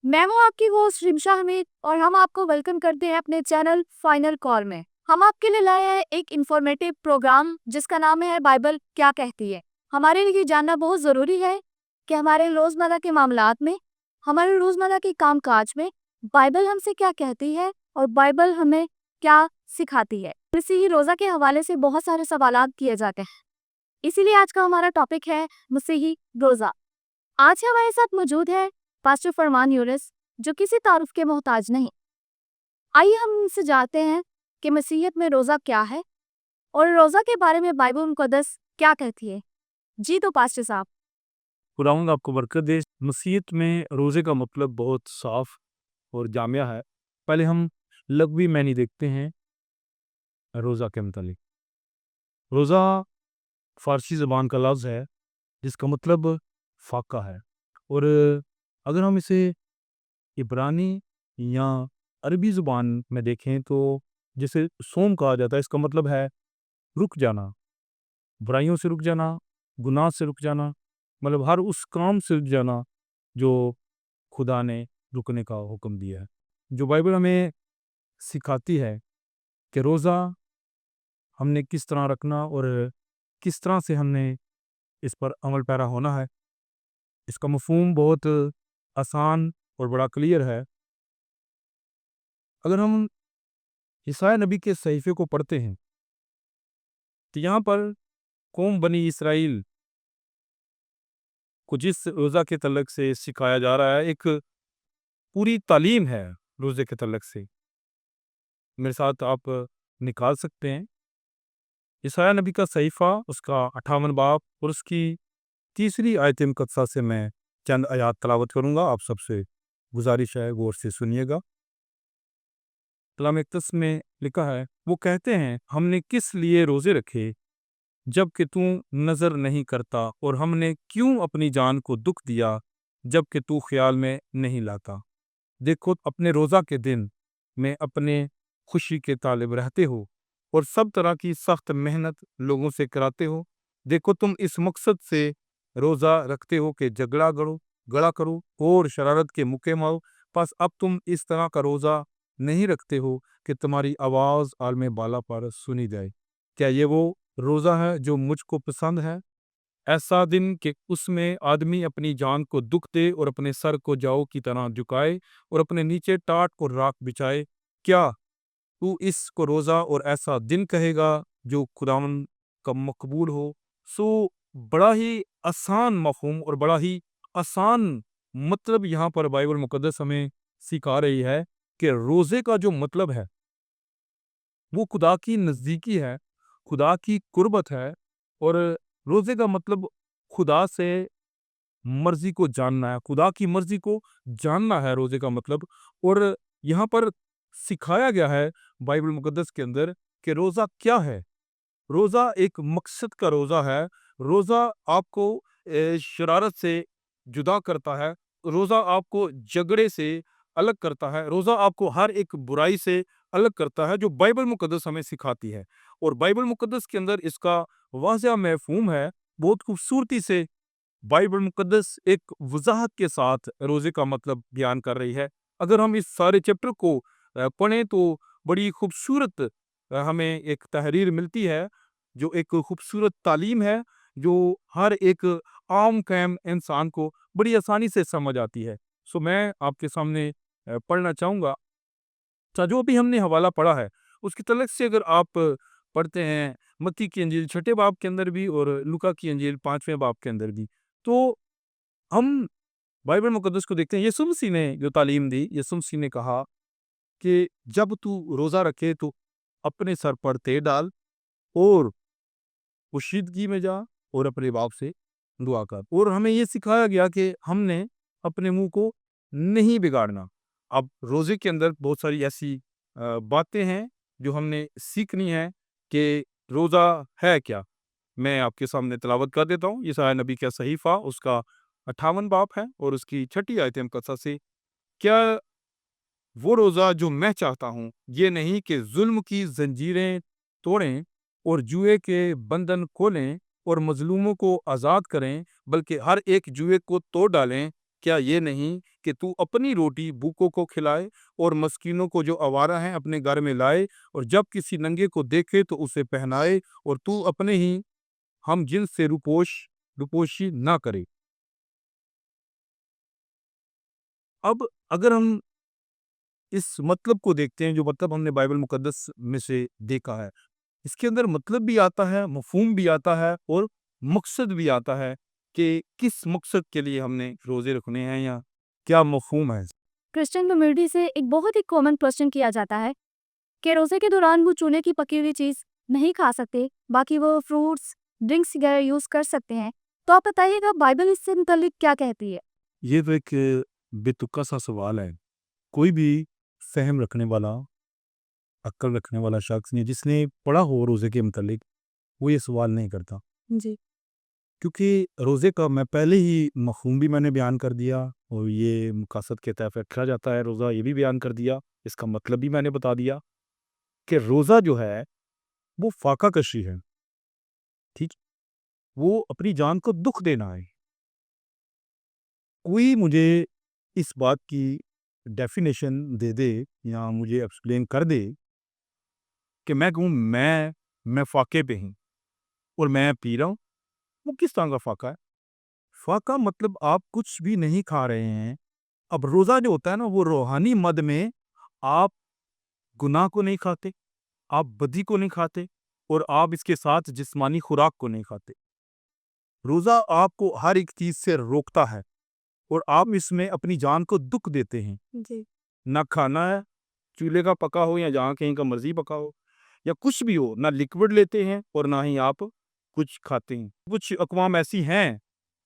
میں ہوں آپ کی ہوسٹ رمشا حمید اور ہم آپ کو ویلکم کرتے ہیں اپنے چینل فائنل کال میں۔ ہم آپ کے لیے لائے ہیں ایک انفارمیٹیو پروگرام جس کا نام ہے بائبل کیا کہتی ہے۔ ہمارے لیے جاننا بہت ضروری ہے کہ ہمارے روزمرہ کے معاملات میں، ہمارے روزمرہ کے کام کاج میں بائبل ہم سے کیا کہتی ہے اور بائبل ہمیں کیا سکھاتی ہے۔ مسیحی روزہ کے حوالے سے بہت سارے سوالات کیے جاتے ہیں، اسی لیے آج کا ہمارا ٹاپک ہے مسیحی روزہ۔ آج ہمارے ساتھ موجود ہے پاسٹر فرمان یونس، جو کسی تعارف کے محتاج نہیں۔ آئیے ہم ان سے جانتے ہیں کہ مسیحیت میں روزہ کیا ہے اور روزہ کے بارے میں بائبل مقدس کیا کہتی ہے۔ جی تو پاسٹر صاحب۔ خداوند آپ کو برکت دے۔ مسیحیت میں روزے کا مطلب بہت صاف اور جامع ہے۔ پہلے ہم لغوی معنی دیکھتے ہیں روزہ کے متعلق۔ روزہ فارسی زبان کا لفظ ہے جس کا مطلب فاقہ ہے، اور اگر ہم اسے عبرانی یا عربی زبان میں دیکھیں تو جسے صوم کہا جاتا ہے، اس کا مطلب ہے رک جانا، برائیوں سے رک جانا، گناہ سے رک جانا، مطلب ہر اس کام سے رک جانا جو خدا نے رکنے کا حکم دیا ہے۔ جو بائبل ہمیں سکھاتی ہے کہ روزہ ہم نے کس طرح رکھنا اور کس طرح سے ہم نے اس پر عمل پیرا ہونا ہے، اس کا مفہوم بہت آسان اور بڑا کلیئر ہے۔ اگر ہم یسایا نبی کے صحیفے کو پڑھتے ہیں تو یہاں پر قوم بنی اسرائیل کو جس روزہ کے تعلق سے سکھایا جا رہا ہے، ایک پوری تعلیم ہے روزے کے تعلق سے۔ میرے ساتھ آپ نکال سکتے ہیں یسایا نبی کا صحیفہ، اس کا 58 باب اور اس کی 3 آیت مقدسہ سے میں چند آیات تلاوت کروں گا۔ آپ سب سے گزارش ہے غور سے سنیے گا۔ کلام اقدس میں لکھا ہے، وہ کہتے ہیں ہم نے کس لیے روزے رکھے جب کہ تو نظر نہیں کرتا، اور ہم نے کیوں اپنی جان کو دکھ دیا جب کہ تو خیال میں نہیں لاتا۔ دیکھو اپنے روزہ کے دن میں اپنے خوشی کے طالب رہتے ہو اور سب طرح کی سخت محنت لوگوں سے کراتے ہو۔ دیکھو تم اس مقصد سے روزہ رکھتے ہو کہ گڑا کرو اور شرارت کے موقع ماؤ، پس اب تم اس طرح کا روزہ نہیں رکھتے ہو کہ تمہاری آواز عالم بالا پر سنی جائے۔ کیا یہ وہ روزہ ہے جو مجھ کو پسند ہے؟ ایسا دن کہ اس میں آدمی اپنی جان کو دکھ دے اور اپنے سر کو جاؤ کی طرح جھکائے اور اپنے نیچے ٹاٹ کو راکھ بچھائے۔ کیا تو اس کو روزہ اور ایسا دن کہے گا جو خداوند کا مقبول ہو؟ سو بڑا ہی آسان مفہوم اور بڑا ہی آسان مطلب یہاں پر بائبل مقدس ہمیں سکھا رہی ہے کہ روزے کا جو مطلب ہے وہ خدا کی نزدیکی ہے، خدا کی قربت ہے، اور روزے کا مطلب خدا سے مرضی کو جاننا ہے، خدا کی مرضی کو جاننا ہے روزے کا مطلب۔ اور یہاں پر سکھایا گیا ہے بائبل مقدس کے اندر کہ روزہ کیا ہے۔ روزہ ایک مقصد کا روزہ ہے۔ روزہ آپ کو شرارت سے جدا کرتا ہے، روزہ آپ کو جھگڑے سے الگ کرتا ہے، روزہ آپ کو ہر ایک برائی سے الگ کرتا ہے، جو بائبل مقدس ہمیں سکھاتی ہے۔ اور بائبل مقدس کے اندر اس کا واضح مفہوم ہے، بہت خوبصورتی سے بائبل مقدس ایک وضاحت کے ساتھ روزے کا مطلب بیان کر رہی ہے۔ اگر ہم اس سارے چیپٹر کو پڑھیں تو بڑی خوبصورت ہمیں ایک تحریر ملتی ہے، جو ایک خوبصورت تعلیم ہے، جو ہر ایک عام قیم انسان کو بڑی آسانی سے سمجھ آتی ہے۔ سو میں آپ کے سامنے پڑھنا چاہوں گا جو بھی ہم نے حوالہ پڑھا ہے اس کی تعلق سے۔ اگر آپ پڑھتے ہیں متی کی انجیل 6 باب کے اندر بھی اور لوکا کی انجیل 5 باب کے اندر بھی، تو ہم بائبل مقدس کو دیکھتے ہیں۔ یسوع مسیح نے جو تعلیم دی، یسوع مسیح نے کہا کہ جب تو روزہ رکھے تو اپنے سر پر تیل ڈال اور پوشیدگی میں جا اور اپنے باپ سے دعا کر۔ اور ہمیں یہ سکھایا گیا کہ ہم نے اپنے منہ کو نہیں بگاڑنا۔ اب روزے کے اندر بہت ساری ایسی باتیں ہیں جو ہم نے سیکھنی ہے کہ روزہ ہے کیا۔ میں آپ کے سامنے تلاوت کر دیتا ہوں یسایا نبی کا صحیفہ، اس کا 58 باب ہے اور اس کی 6 آیت مقدسہ سے۔ کیا وہ روزہ جو میں چاہتا ہوں یہ نہیں کہ ظلم کی زنجیریں توڑیں اور جوئے کے بندھن کھولیں اور مظلوموں کو آزاد کریں، بلکہ ہر ایک جوئے کو توڑ ڈالیں کیا یہ نہیں کہ تو اپنی روٹی بھوکوں کو کھلائے اور مسکینوں کو جو آوارہ ہیں اپنے گھر میں لائے، اور جب کسی ننگے کو دیکھے تو اسے پہنائے، اور تو اپنے ہی ہم جنس سے روپوشی نہ کرے۔ اب اگر ہم اس مطلب کو دیکھتے ہیں، جو مطلب ہم نے بائبل مقدس میں سے دیکھا ہے، اس کے اندر مطلب بھی آتا ہے، مفہوم بھی آتا ہے، اور مقصد بھی آتا ہے کہ کس مقصد کے لیے ہم نے روزے رکھنے ہیں یا کیا مفہوم ہے۔ کرسچن کمیونٹی سے ایک بہت ہی کامن کوشچن کیا جاتا ہے کہ روزے کے دوران وہ چونے کی پکی ہوئی چیز نہیں کھا سکتے، باقی وہ فروٹس ڈرنکس وغیرہ یوز کر سکتے ہیں۔ تو آپ بتائیے گا بائبل اس سے متعلق کیا کہتی ہے؟ یہ تو ایک بے تکا سا سوال ہے۔ کوئی بھی فہم رکھنے والا، عقل رکھنے والا شخص نہیں جس نے پڑھا ہو روزے کے متعلق، وہ یہ سوال نہیں کرتا، جی کیونکہ روزے کا میں پہلے ہی مفہوم بھی میں نے بیان کر دیا، اور یہ مقاصد کے تحت رکھا جاتا ہے روزہ، یہ بھی بیان کر دیا، اس کا مطلب بھی میں نے بتا دیا کہ روزہ جو ہے وہ فاقہ کشی ہے، ٹھیک، وہ اپنی جان کو دکھ دینا ہے۔ کوئی مجھے اس بات کی ڈیفینیشن دے دے یا مجھے ایکسپلین کر دے کہ میں کہوں میں فاقے پہ ہوں اور میں پی رہا ہوں، وہ کس طرح کا فاقہ ہے؟ فاقہ مطلب آپ کچھ بھی نہیں کھا رہے ہیں۔ اب روزہ جو ہوتا ہے نا، وہ روحانی مد میں آپ گناہ کو نہیں کھاتے، آپ بدی کو نہیں کھاتے، اور آپ اس کے ساتھ جسمانی خوراک کو نہیں کھاتے۔ روزہ آپ کو ہر ایک چیز سے روکتا ہے، اور آپ اس میں اپنی جان کو دکھ دیتے ہیں۔ جی نہ کھانا ہے چولہے کا پکا ہو یا جہاں کہیں کا مرضی پکا ہو، یا کچھ بھی ہو، نہ لیکوڈ لیتے ہیں اور نہ ہی آپ کچھ کھاتے ہیں۔ کچھ اقوام ایسی ہیں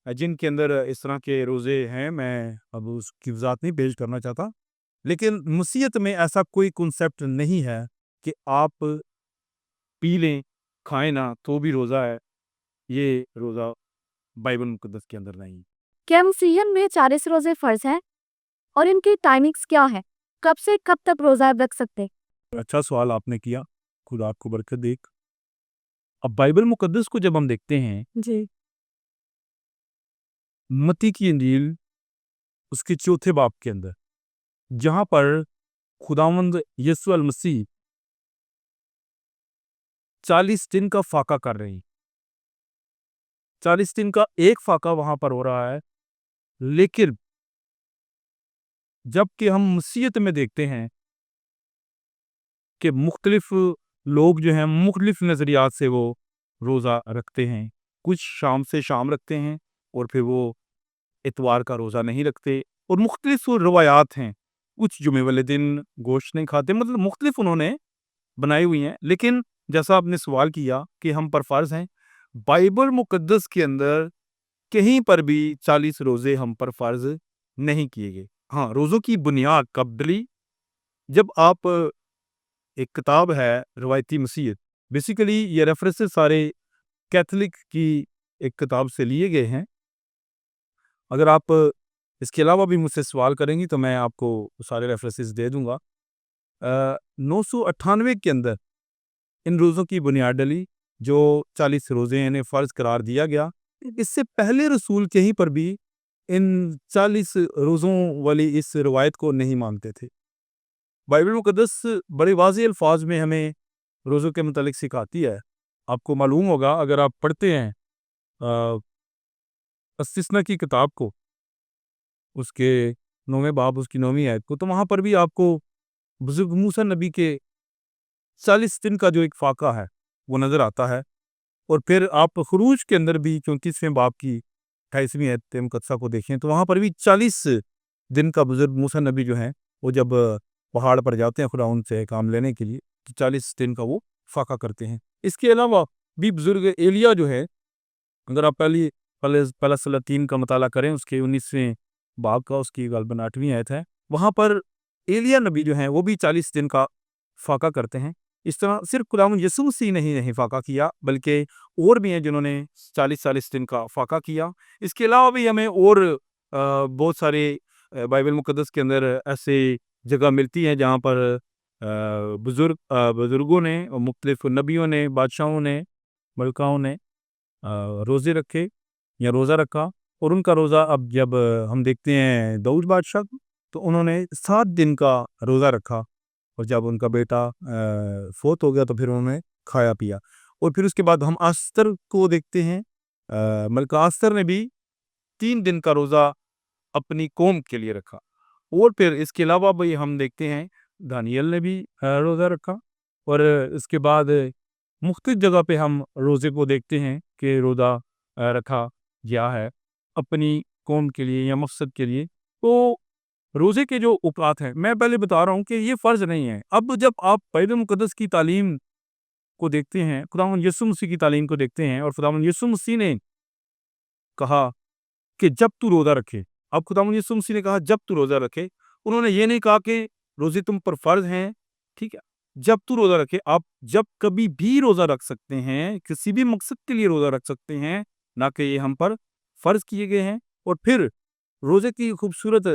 جن کے اندر اس طرح کے روزے ہیں، میں اب اس کی وضاحت نہیں پیش کرنا چاہتا، لیکن مسیحیت میں ایسا کوئی کنسیپٹ نہیں ہے کہ آپ پی لیں کھائیں نہ تو بھی روزہ ہے۔ یہ روزہ بائبل مقدس کے اندر نہیں۔ کیا مسیحین میں 40 روزے فرض ہیں اور ان کی ٹائمنگز کیا ہے؟ کب سے کب تک روزہ رکھ سکتے؟ اچھا سوال آپ نے کیا، خدا آپ کو برکت دے۔ اب بائبل مقدس کو جب ہم دیکھتے ہیں، جی متی کی انجیل اس کے 4 باب کے اندر، جہاں پر خداوند یسوع المسیح 40 دن کا فاقہ کر رہے ہیں، 40 دن کا ایک فاقہ وہاں پر ہو رہا ہے، لیکن جب کہ ہم مسیحیت میں دیکھتے ہیں کہ مختلف لوگ جو ہیں مختلف نظریات سے وہ روزہ رکھتے ہیں، کچھ شام سے شام رکھتے ہیں، اور پھر وہ اتوار کا روزہ نہیں رکھتے، اور مختلف روایات ہیں، کچھ جمعے والے دن گوشت نہیں کھاتے، مطلب مختلف انہوں نے بنائی ہوئی ہیں۔ لیکن جیسا آپ نے سوال کیا کہ ہم پر فرض ہیں، بائبل مقدس کے اندر کہیں پر بھی 40 روزے ہم پر فرض نہیں کیے گئے۔ ہاں، روزوں کی بنیاد کب ڈلی؟ جب آپ ایک کتاب ہے روایتی مسیحیت، بیسیکلی یہ ریفرنسز سارے کیتھولک کی ایک کتاب سے لیے گئے ہیں۔ اگر آپ اس کے علاوہ بھی مجھ سے سوال کریں گی تو میں آپ کو سارے ریفرنسز دے دوں گا۔ 998 کے اندر ان روزوں کی بنیاد ڈلی، جو 40 روزے انہیں فرض قرار دیا گیا۔ اس سے پہلے رسول کہیں پر بھی ان 40 روزوں والی اس روایت کو نہیں مانتے تھے۔ بائبل مقدس بڑے واضح الفاظ میں ہمیں روزوں کے متعلق سکھاتی ہے۔ آپ کو معلوم ہوگا اگر آپ پڑھتے ہیں استثنا کی کتاب کو، اس کے 9ویں باب اس کی 9ویں آیت کو، تو وہاں پر بھی آپ کو بزرگ موسیٰ نبی کے 40 دن کا جو ایک فاقہ ہے وہ نظر آتا ہے۔ اور پھر آپ خروج کے اندر بھی 34ویں باب کی 28ویں آیت مقدسہ کو دیکھیں تو وہاں پر بھی 40 دن کا بزرگ موسیٰ نبی جو ہیں وہ جب پہاڑ پر جاتے ہیں خدا ان سے کام لینے کے لیے تو 40 دن کا وہ فاقہ کرتے ہیں۔ اس کے علاوہ بھی بزرگ ایلیا جو ہے، اگر آپ پہلا سلاطین کا مطالعہ کریں، اس کے 19ویں باب کا اس کی غالباً 8ویں آیت ہے، وہاں پر ایلیا نبی جو ہیں وہ بھی 40 دن کا فاقہ کرتے ہیں۔ اس طرح صرف خداوند یسوع مسیح نے ہی نہیں فاقہ کیا، بلکہ اور بھی ہیں جنہوں نے 40 دن کا فاقہ کیا۔ اس کے علاوہ بھی ہمیں اور بہت سارے بائبل مقدس کے اندر ایسے جگہ ملتی ہیں جہاں پر بزرگوں نے اور مختلف نبیوں نے، بادشاہوں نے، ملکاؤں نے روزے رکھے یا روزہ رکھا، اور ان کا روزہ اب جب ہم دیکھتے ہیں داؤد بادشاہ کو، تو انہوں نے 7 دن کا روزہ رکھا، اور جب ان کا بیٹا فوت ہو گیا تو پھر انہوں نے کھایا پیا۔ اور پھر اس کے بعد ہم آستر کو دیکھتے ہیں، ملکہ آستر نے بھی 3 دن کا روزہ اپنی قوم کے لیے رکھا۔ اور پھر اس کے علاوہ بھی ہم دیکھتے ہیں دانیل نے بھی روزہ رکھا، اور اس کے بعد مختلف جگہ پہ ہم روزے کو دیکھتے ہیں کہ روزہ رکھا گیا ہے اپنی قوم کے لیے یا مقصد کے لیے۔ تو روزے کے جو اوقات ہیں، میں پہلے بتا رہا ہوں کہ یہ فرض نہیں ہے۔ اب جب آپ بائبل مقدس کی تعلیم کو دیکھتے ہیں، خداوند یسوع مسیح کی تعلیم کو دیکھتے ہیں، اور خداوند یسوع مسیح نے کہا کہ جب تو روزہ رکھے، اب خداوند یسوع مسیح نے کہا جب تو روزہ رکھے، انہوں نے یہ نہیں کہا کہ روزے تم پر فرض ہیں، ٹھیک ہے، جب تو روزہ رکھے، آپ جب کبھی بھی روزہ رکھ سکتے ہیں، کسی بھی مقصد کے لیے روزہ رکھ سکتے ہیں، نہ کہ یہ ہم پر فرض کیے گئے ہیں۔ اور پھر روزے کی خوبصورت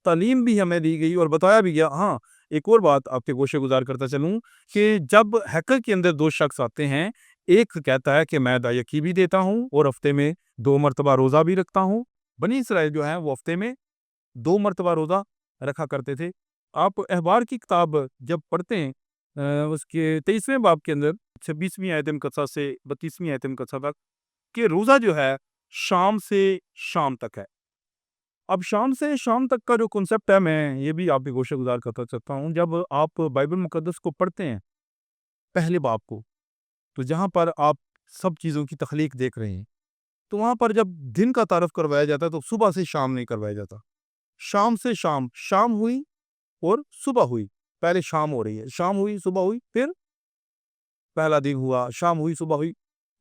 تعلیم بھی ہمیں دی گئی اور بتایا بھی گیا۔ ہاں، ایک اور بات آپ کے گوشے گزار کرتا چلوں کہ جب ہیکل کے اندر 2 شخص آتے ہیں، ایک کہتا ہے کہ میں دایکی بھی دیتا ہوں اور ہفتے میں 2 مرتبہ روزہ بھی رکھتا ہوں۔ بنی اسرائیل جو ہے وہ ہفتے میں 2 مرتبہ روزہ رکھا کرتے تھے۔ آپ احبار کی کتاب جب پڑھتے ہیں، اس کے 23ویں باب کے اندر 26ویں آیت مقدسہ سے 32ویں آیت مقدسہ تک، کہ روزہ جو ہے شام سے شام تک ہے۔ اب شام سے شام تک کا جو کنسپٹ ہے، میں یہ بھی آپ کے گوشے گزار کرتا چاہتا ہوں۔ جب آپ بائبل مقدس کو پڑھتے ہیں پہلے باب کو، تو جہاں پر آپ سب چیزوں کی تخلیق دیکھ رہے ہیں، تو وہاں پر جب دن کا تعارف کروایا جاتا ہے تو صبح سے شام نہیں کروایا جاتا، شام سے شام، شام ہوئی اور صبح ہوئی، پہلے شام ہو رہی ہے، شام ہوئی صبح ہوئی، پھر پہلا دن ہوا، شام ہوئی صبح ہوئی،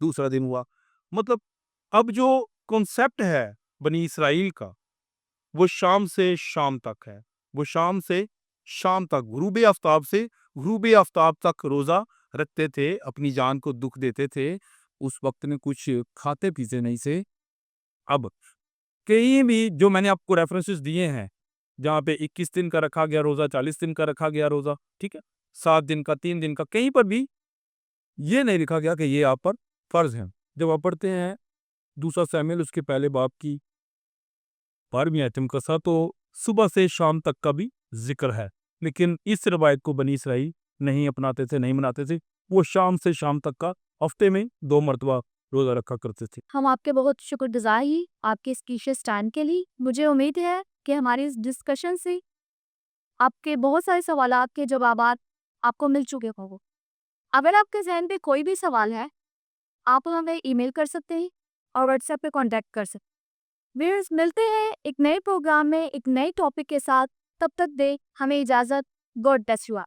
دوسرا دن ہوا۔ مطلب اب جو کنسپٹ ہے بنی اسرائیل کا، وہ شام سے شام تک ہے، وہ شام سے شام تک، غروب آفتاب سے غروب آفتاب تک روزہ رکھتے تھے، اپنی جان کو دکھ دیتے تھے، اس وقت میں کچھ کھاتے پیتے نہیں سے۔ اب کہیں بھی جو میں نے آپ کو ریفرنسز دیے ہیں، جہاں پہ 21 دن کا رکھا گیا روزہ، 40 دن کا رکھا گیا روزہ، ٹھیک ہے، 7 دن کا، 3 دن کا، کہیں پر بھی یہ نہیں لکھا گیا کہ یہ آپ پر فرض ہیں۔ جب آپ پڑھتے ہیں دوسرا سیموئیل اس کے پہلے باب کی 12ویں آیت مقدسہ، تو صبح سے شام تک کا بھی ذکر ہے، لیکن اس روایت کو بنی اسرائیل نہیں اپناتے تھے، نہیں مناتے تھے۔ وہ شام سے شام تک کا ہفتے میں 2 مرتبہ روزہ رکھا کرتے تھے۔ ہم آپ کے بہت شکر گزار ہیں آپ کے اس پریشیس ٹائم کے لیے۔ مجھے امید ہے کہ ہماری اس ڈسکشن سے آپ کے بہت سارے سوالات کے جوابات آپ کو مل چکے ہوں۔ اگر آپ کے ذہن پہ کوئی بھی سوال ہے، آپ ہمیں ای میل کر سکتے ہیں اور واٹس ایپ پہ کانٹیکٹ کر سکتے ہیں۔ ویئرز، ملتے ہیں ایک نئے پروگرام میں ایک نئے ٹاپک کے ساتھ، تب تک دے ہمیں اجازت۔ God bless you.